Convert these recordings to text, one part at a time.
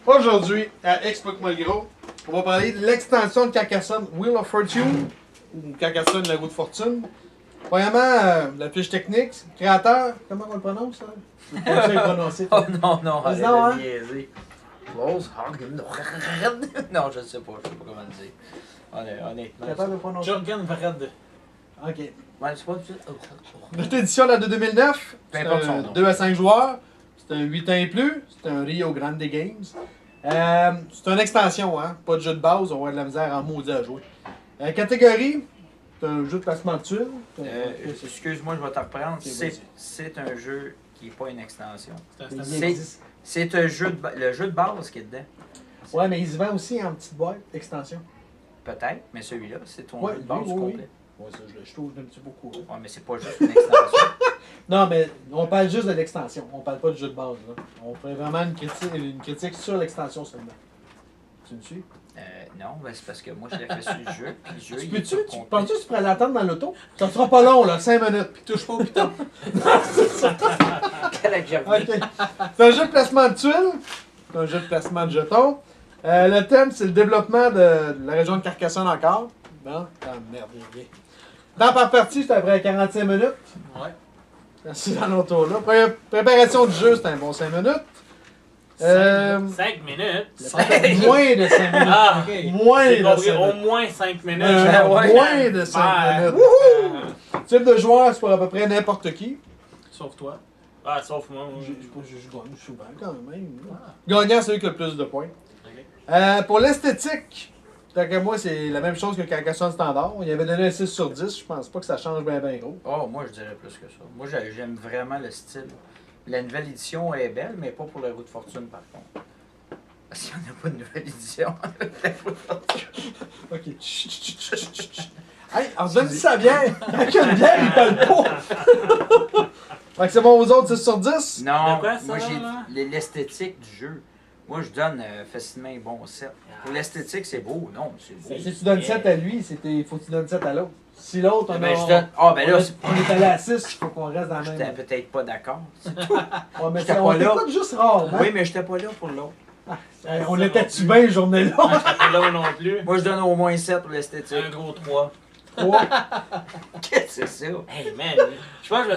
Aujourd'hui, à Explique-moi le gros, on va parler de l'extension de Carcassonne Wheel of Fortune, ou Carcassonne la roue de fortune. Premièrement, la fiche technique, créateur, comment on le prononce ça? Je ne peux pas le prononcer. Oh non, arrête non, hein? de niaiser. Close Non, je sais pas comment le dire. Honnêtement. Capable de prononcer? Jorgen Vrede. Ok. Ouais, c'est pas Notre édition là, de 2009, Peu c'est importe son un nom. 2 à 5 joueurs, c'est un 8 ans et plus, c'est un Rio Grande Games. C'est une extension, hein? Pas de jeu de base, on va avoir de la misère en maudit à jouer. Catégorie, c'est un jeu de placement de tuiles. Excuse-moi, je vais te reprendre. Ok, vas-y. C'est un jeu qui n'est pas une extension. C'est- C'est un jeu le jeu de base qui est dedans. Ouais, mais il se vend aussi en petite boîte, extension. Peut-être, mais celui-là, c'est ton Ouais, jeu de base oui, oui, complet. Ouais, ça, je trouve un petit beaucoup. Ouais, mais c'est pas juste une extension. Non, mais on parle juste de l'extension. On parle pas du jeu de base. Là. On fait vraiment une critique sur l'extension seulement. Tu me suis? Non, ben c'est parce que moi, je l'ai fait sur le jeu. Puis le jeu, Tu il est peux-tu? sur Tu complet. penses-tu que tu pourrais l'attendre dans l'auto? Ça sera pas long, là, 5 minutes, puis touche pas au piton. Quel adjectif. Ok. C'est un jeu de placement de tuiles. C'est un jeu de placement de jetons. Le thème, c'est le développement de la région de Carcassonne encore. Bon, ah merde, il revient. Temps par partie, c'est après 45 minutes. Ouais. C'est dans l'auto-là. Préparation du jeu, c'est un bon 5 minutes. 5 minutes. Moins de 5 minutes. Ah, ok. Moins J'ai de compris, 5 au minutes. moins 5 minutes. ouais. Moins de 5 minutes. Type de joueur, c'est pour à peu près n'importe qui. Sauf toi. Ah, sauf moi. Je gagne souvent quand même. Gagnant, c'est lui qui a le plus de points. Ok. Pour l'esthétique, tant que moi, c'est la même chose que Carcassonne Standard. Il avait donné un 6 sur 10. Je pense pas que ça change bien gros. Oh, moi, je dirais plus que ça. Moi, j'aime vraiment le style. La nouvelle édition est belle, mais pas pour la roue de fortune, par contre. Parce qu'il n'y en a pas de nouvelle édition. Ok. Chut, chut, chut, chut, chut. Hey, on se donne sa bière. Avec une bière, il parle pas. Fait que c'est bon aux autres 6 sur 10? Non, De quoi, ça, moi, là? j'ai l'esthétique du jeu. Moi, je donne facilement un bon 7. Pour l'esthétique, c'est beau. Non, c'est beau. Si tu donnes 7 à lui, il faut que tu donnes 7 à l'autre. Si l'autre, on Ben, a- je donne... Ah, ben là, on est allé à 6, il faut qu'on reste dans la j'étais même. peut-être pas d'accord. Ouais, mais j'étais on pas là. t'écoute juste rare. Hein? Oui, mais j'étais pas là pour l'autre. On était-tu bien, journée-là? Là non plus. Moi, je donne au moins 7 pour l'esthétique. Un gros 3. Qu'est-ce que c'est ça? Hey man, je pense que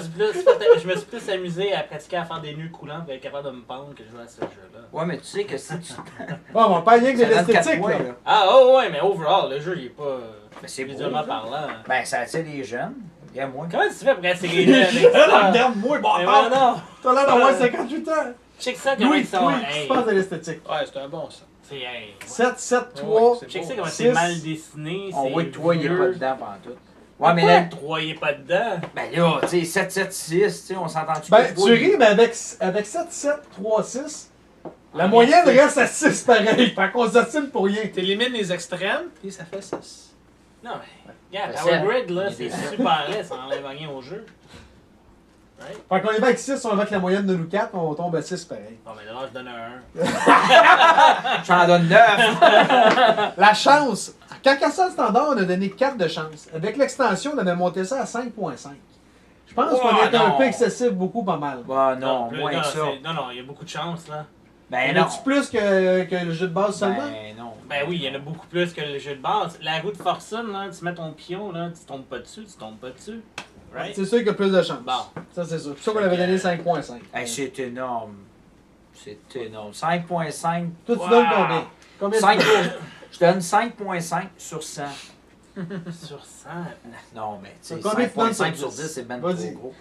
je me suis plus amusé à pratiquer à faire des nœuds coulants pour être capable de me pendre que de jouer à ce jeu-là. Ouais, mais tu sais que si tu... Bon, on parle rien que de Ça donne 4 l'esthétique, points, là. là. Ah oh ouais, mais overall, le jeu il est pas Mais c'est beau. visuellement là. parlant. Ben, ça attire les jeunes. Regarde moi. Comment tu fais pour attirer les jeux avec ça? Regarde-moi, bon, Mais attends, non, t'as l'air d'avoir 58 ans. check ça comment Louis, ils sont. qu'est-ce que tu Hey, penses de l'esthétique? Ouais, c'est un bon ça. c'est hey. 7, 7, Ouais, 3. c'est Check ça beau. comment Six. c'est mal dessiné. On voit que toi, il est pas vieux. dedans pendant tout. Ouais, mais Pourquoi là... le 3 il est pas dedans? Ben là, tu sais, 7, 7, 6, tu sais, on s'entend-tu? Ben, que tu toi, ris, mais avec 7, 7, 3, 6, la Ah, moyenne mais- reste à 6 pareil. Fait qu'on s'assine pour rien. T'élimines les extrêmes, puis ça fait 6. Non mais, regarde, Ben, Power c'est- Grid là, il y a c'est des- super laid, ça enlève rien au jeu. Right? Fait qu'on est bien avec 6, on va avec la moyenne de nous 4, on tombe à 6 pareil. Bon, mais là, je donne un 1. J'en donne 9. La chance, à Carcassonne Standard, on a donné 4 de chance. Avec l'extension, on avait monté ça à 5.5. Je pense qu'on Oh, était un non. peu excessif, beaucoup pas mal. Bah non, plus- moins non, que ça. non, il y a beaucoup de chance là. Ben En non. as-tu plus que le jeu de base seulement? Ben non. Ben oui, il y en a beaucoup plus que le jeu de base. La roue de fortune, là, tu mets ton pion, là, tu tombes pas dessus, tu tombes pas dessus. Right? C'est sûr qu'il y a plus de chance. Bon. Ça, c'est sûr. C'est pour ça qu'on avait donné 5.5. Hey, c'est énorme. C'est énorme. 5.5. Toi, tu Wow. donnes combien? Combien 5 tu donnes? Je donne 5.5 sur 100. Sur 100. Non, mais tu sais, Combien tu donnes 5.5 sur sur 10, c'est ben Vas-y. trop gros.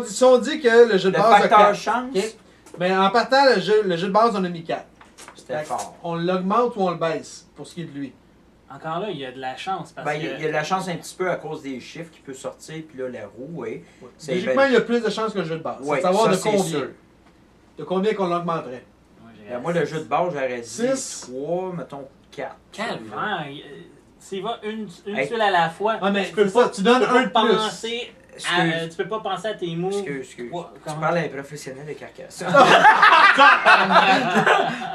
Si on dit que le jeu de Le base a facteur 4, chance, ok. Mais en partant, le jeu de base, on a mis 4. c'était fort. On l'augmente ou on le baisse, pour ce qui est de lui. Encore là, il y a de la chance parce Ben, que. il y a de la chance un petit peu à cause des chiffres qui peut sortir, puis là, la roue, oui. C'est Logiquement, il y a plus de chances que le jeu de base. Ouais, c'est de savoir ça, de c'est combien. sûr. De combien qu'on l'augmenterait. Ouais, j'ai Ben, moi, le jeu de base, j'aurais dit Six. 3, mettons 4. Calvaire. S'il va une Hey. tuile à la fois, Ah, mais tu peux c'est ça, pas, tu donnes tu peux un de pas plus. penser tu peux pas penser à tes moves. Excuse. Quoi, Tu comment? parles à un professionnel de Carcassonne.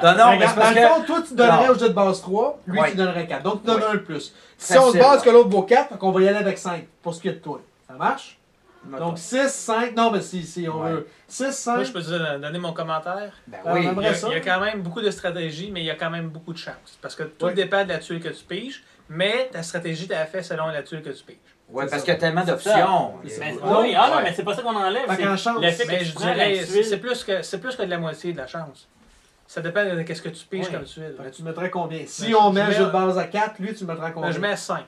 non, non, mais Regarde, c'est parce dans le fond, que... toi, tu donnerais Non. au jeu de base 3, lui, Ouais. tu donnerais 4. Donc, tu donnes Ouais. un de plus. Si Facile, on se base ouais. que l'autre vaut 4, fait qu'on va y aller avec 5 pour ce qui est de toi. Ça marche? Mettons. Donc 6, 5. Non, mais si on Ouais. veut. 6, 5. Moi, je peux te donner mon commentaire. Ben Ah, oui. on aimerait ça. Il y a quand même beaucoup de stratégie, mais il y a quand même beaucoup de chance. Parce que tout Ouais. dépend de la tuile que tu piges, mais ta stratégie t'a fait selon la tuile que tu piges. Ouais, C'est parce ça. qu'il y a tellement C'est d'options. ça. Mais, Non, oui, ah non, ouais. mais c'est pas ça qu'on enlève. Fait C'est qu'en chance. le fait que Mais tu je prends la dirais, tuile. c'est plus que de la moitié de la chance. Ça dépend de ce que tu piges Ouais. comme tuile. Fait que tu mettrais combien? Si Ben, on je met le mets- jeu de base à 4, lui, tu mettrais combien? Je mets 5.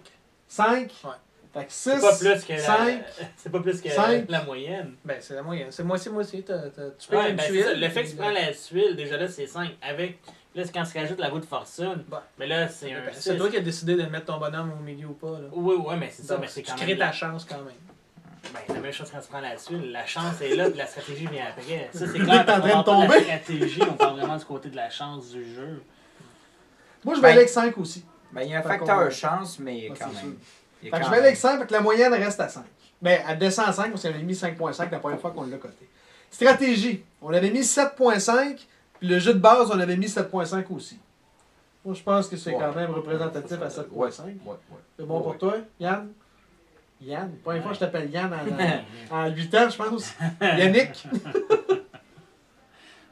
5? Ouais. Fait que 6, C'est pas plus que 5. c'est pas plus que Cinq. la moyenne. Ben, c'est la moyenne. C'est moitié-moitié. Tu piges Ouais, une ben, c'est tuile. ça. Le fait que tu puis prends la tuile, déjà là, c'est 5. Avec. Là, c'est quand tu rajoutes la roue de fortune. Bon. Mais là, c'est un. Ben, c'est toi qui as décidé de mettre ton bonhomme au milieu ou pas. Là. Oui, oui, mais c'est ça. Donc, Mais c'est tu quand crées même. ta chance quand même. Ben, la même chose quand tu prends la tuile. La chance est là, puis la stratégie vient après. Ça, c'est Le clair. gars est en parce qu'on train de parle pas tomber. la stratégie, on parle vraiment du côté de la chance du jeu. Moi, je vais Ben, aller avec 5 aussi. Ben, il y a un Fait facteur qu'on- chance, mais Ah, quand c'est même. Il y a Fait que quand je vais aller avec même. 5, fait que la moyenne reste à 5. Mais elle descend à 5 parce qu'on avait mis 5.5 la première fois qu'on l'a coté. Stratégie. On avait mis 7.5, puis le jeu de base, on avait mis 7.5 aussi. Moi, je pense que c'est Ouais. quand même représentatif à Ouais, 7.5. ouais. C'est bon pour Ouais. toi, Yann? Yann? La première fois que je t'appelle Yann Ouais. en 8 ans, je pense. Yannick?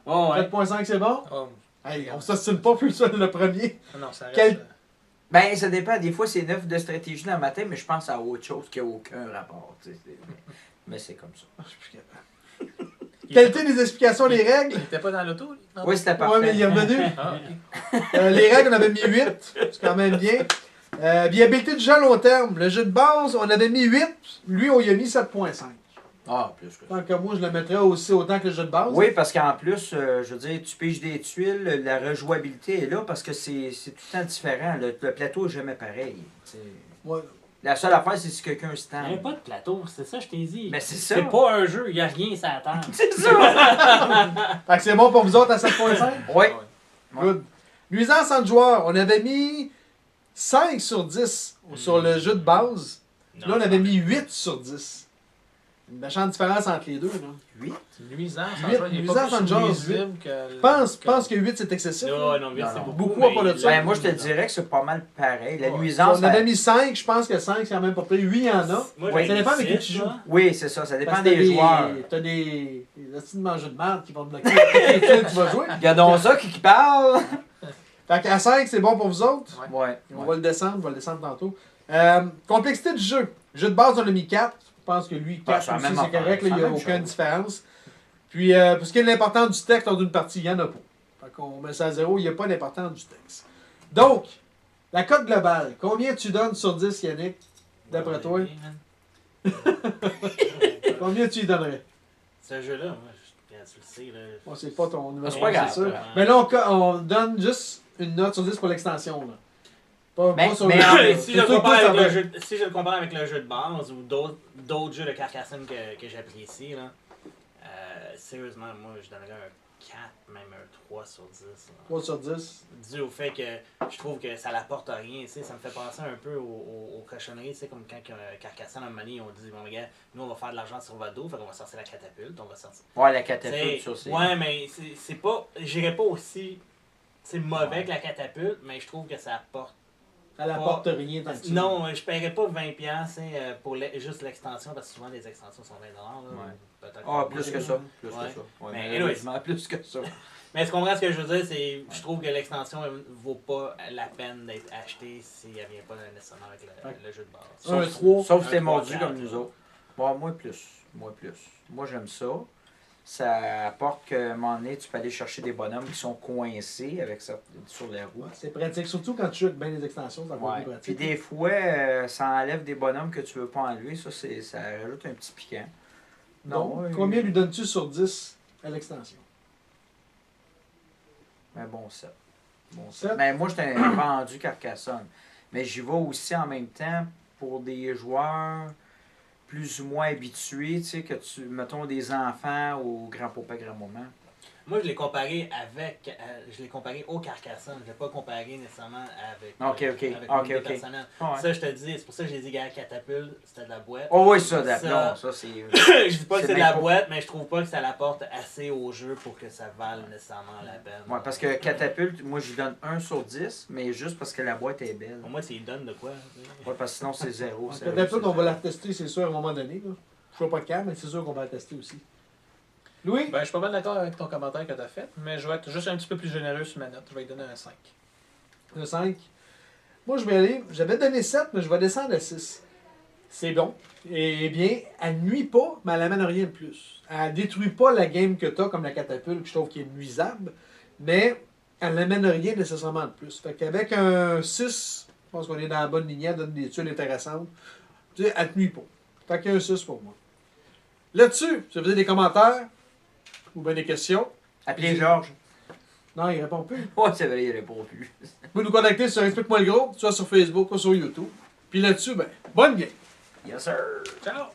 Oh, ouais. 7.5, c'est bon? Oh, Hey, on s'ostine pas plus seul le premier. non, ça reste. Quel- Ben, ça dépend. Des fois, c'est 9 de stratégie dans le matin, mais je pense à autre chose qui n'a aucun rapport. Tu sais, mais c'est comme ça. Ah, je suis plus capable. Qualité des explications des règles. Il était pas dans l'auto, lui? Non? Oui, c'était Ouais, parfait. mais il est revenu. Ah, ok. Les règles, on avait mis 8. C'est quand même bien. Viabilité du jeu à long terme. Le jeu de base, on avait mis 8. Lui, on y a mis 7.5. Ah, plus que ça. Tant que moi, je le mettrais aussi autant que le jeu de base. Oui, parce qu'en plus, je veux dire, tu piges des tuiles, la rejouabilité est là parce que c'est tout le temps différent. Le plateau n'est jamais pareil. Tu sais. Ouais. La seule affaire, c'est si quelqu'un se Il n'y tend. avait pas de plateau, c'est ça, je t'ai dit. Mais c'est ça. C'est pas un jeu, il n'y a rien sur la table. C'est ça! Fait que c'est bon pour vous autres à 7.5? Oui. Good. Nuisance entre joueurs, on avait mis 5 sur 10 sur le jeu de base. Non, Là, on avait mis 8 sur 10. Une méchante différence entre les deux. Là. 8. Nuisance en Huit, jeu, il est nuisance pas en plus jeu, nuisible que... Pense que 8 c'est excessif. Non, là. non, mais Non, c'est non. beaucoup. Beaucoup à part de mais- ça. Ben, moi, je te dirais que c'est pas mal pareil. La Ouais. nuisance. On avait mis 5, je pense que 5 c'est quand même pas près. 8 il y en a. Moi, Oui, j'ai ça dépend mis avec qui six, tu joues. là. Oui, c'est ça. Ça dépend Parce que des joueurs. T'as des astuces de manger de merde qui vont te bloquer les tuiles que tu vas jouer. Il y a donc ça qui parle. Fait qu'à 5, c'est bon pour vous autres. Ouais. On va le descendre tantôt. Complexité du jeu. Jeu de base, on a mis 4. Je pense que lui, 4 c'est la aussi, même c'est affaire, correct. là, c'est Il n'y la a même aucune chose. différence. Puis, pour ce qui est de l'importance du texte lors d'une partie, il n'y en a pas. Fait qu'on met ça à 0, il n'y a pas d'importance du texte. Donc, la cote globale, combien tu donnes sur 10, Yannick, d'après toi? Combien tu y donnerais? Ce jeu-là, moi, tu le sais, là. Bon, c'est pas ton numéro, C'est pas grave. sûr. Mais là, on donne juste une note sur 10 pour l'extension. Là. Pas Mais- sur mais le en- jeu. Mais C'est si je, le toi compare qui avec le t'en jeu, si je le compare avec le jeu de base ou d'autres jeux de Carcassonne que j'apprécie, là, sérieusement, moi, je donnerais un 4, même un 3 sur 10. là. 3 sur 10. Dû au fait que je trouve que ça n'apporte rien, tu sais, ça me fait penser un peu aux cochonneries, tu sais, comme quand Carcassonne, à un moment donné, ils ont dit, bon, regarde, nous, on va faire de l'argent sur votre dos, fait qu'on va sortir la catapulte, on va sortir. Ouais, la T'sais, catapulte, ça, c'est. ouais, mais c'est pas, j'irais pas aussi, c'est mauvais que la catapulte, mais je trouve que ça apporte. Elle apporte rien tant que ça. Non, je paierais pas 20$ pour juste l'extension, parce que souvent les extensions sont 20$. Là, Ouais. peut-être Ah, que- plus que ça. Plus Ouais. que ça. Ouais, Mais malheureusement, plus que ça. Mais tu comprends ce que je veux dire? C'est, je trouve que l'extension elle vaut pas la peine d'être achetée si elle vient pas nécessairement avec le jeu de base. Un 3. Sauf si Un t'es 3, mordu 4, comme nous là. autres. Bon, moi plus. Moi, j'aime ça. Ça apporte qu'à un moment donné, tu peux aller chercher des bonhommes qui sont coincés avec ça sur les roues. C'est pratique, surtout quand tu joues avec bien les extensions, c'est encore Ouais. plus Puis pratique. des fois, ça enlève des bonhommes que tu veux pas enlever. Ça rajoute un petit piquant. Donc, Non, combien lui donnes-tu sur 10 à l'extension? Mais bon, ça. Bon, Sept. Mais moi, j'étais un vendu Carcassonne. Mais j'y vais aussi en même temps pour des joueurs plus ou moins habitués, tu sais, que tu, mettons, des enfants ou grand-papa, grand-maman. Moi, je l'ai comparé au Carcassonne. Je l'ai pas comparé nécessairement avec, Ok, ok. avec Ok, l'unité ok. personnelle. Ah ouais. Ça, je te dis, c'est pour ça que j'ai dit, gars, catapulte, c'était de la boîte. Oh oui, ça, Ça- d'aplomb, ça, c'est... Je dis pas que C'est c'est de même la pas- boîte, mais je trouve pas que ça l'apporte assez au jeu pour que ça vale nécessairement la peine. Ouais, parce que catapulte, moi, je lui donne 1 sur 10, mais juste parce que la boîte est belle. Pour moi, c'est donne de quoi? Ouais, parce que sinon, c'est 0. Peut-être on va la tester, c'est sûr, à un moment donné. Là. Je vois pas quand, mais c'est sûr qu'on va le tester aussi. Louis? Ben, je suis pas mal d'accord avec ton commentaire que tu as fait, mais je vais être juste un petit peu plus généreux sur ma note. Je vais lui donner un 5. Le 5. Moi, je vais aller. J'avais donné 7, mais je vais descendre à 6. C'est bon. Et bien, elle nuit pas, mais elle amène rien de plus. Elle détruit pas la game que t'as, comme la catapulte, que je trouve qui est nuisable, mais elle n'amène rien nécessairement de plus. Fait qu'avec un 6, je pense qu'on est dans la bonne lignée, elle donne des tuiles intéressantes. Tu sais, elle te nuit pas. Fait qu'il y a un 6 pour moi. Là-dessus, si vous avez des commentaires ou bien des questions, Appelez Georges. non, il répond plus. Ouais, c'est vrai, il répond plus. Vous pouvez nous contacter sur Explique-moi le gros, soit sur Facebook, soit sur YouTube. Puis là-dessus, ben, bonne game! Yes, sir. Ciao!